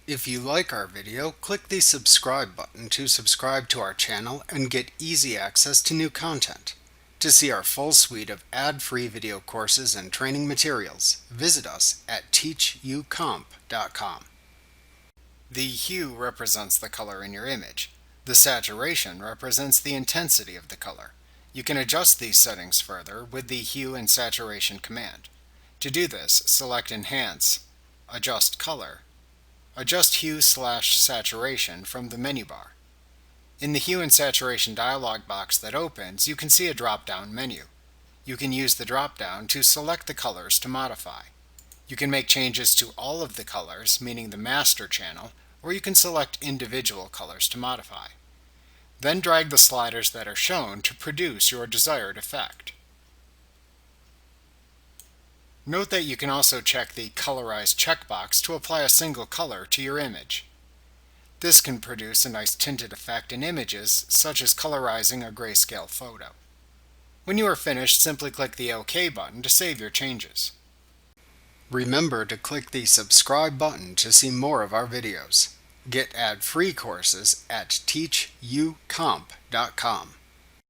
If you like our video, click the subscribe button to subscribe to our channel and get easy access to new content. To see our full suite of ad-free video courses and training materials, visit us at teachucomp.com. The hue represents the color in your image. The saturation represents the intensity of the color. You can adjust these settings further with the Hue and Saturation command. To do this, select Enhance, Adjust Color, Adjust Hue/Saturation from the menu bar. In the Hue and Saturation dialog box that opens, you can see a drop-down menu. You can use the drop-down to select the colors to modify. You can make changes to all of the colors, meaning the master channel, or you can select individual colors to modify. Then drag the sliders that are shown to produce your desired effect. Note that you can also check the Colorize checkbox to apply a single color to your image. This can produce a nice tinted effect in images, such as colorizing a grayscale photo. When you are finished, simply click the OK button to save your changes. Remember to click the subscribe button to see more of our videos. Get ad-free courses at teachucomp.com.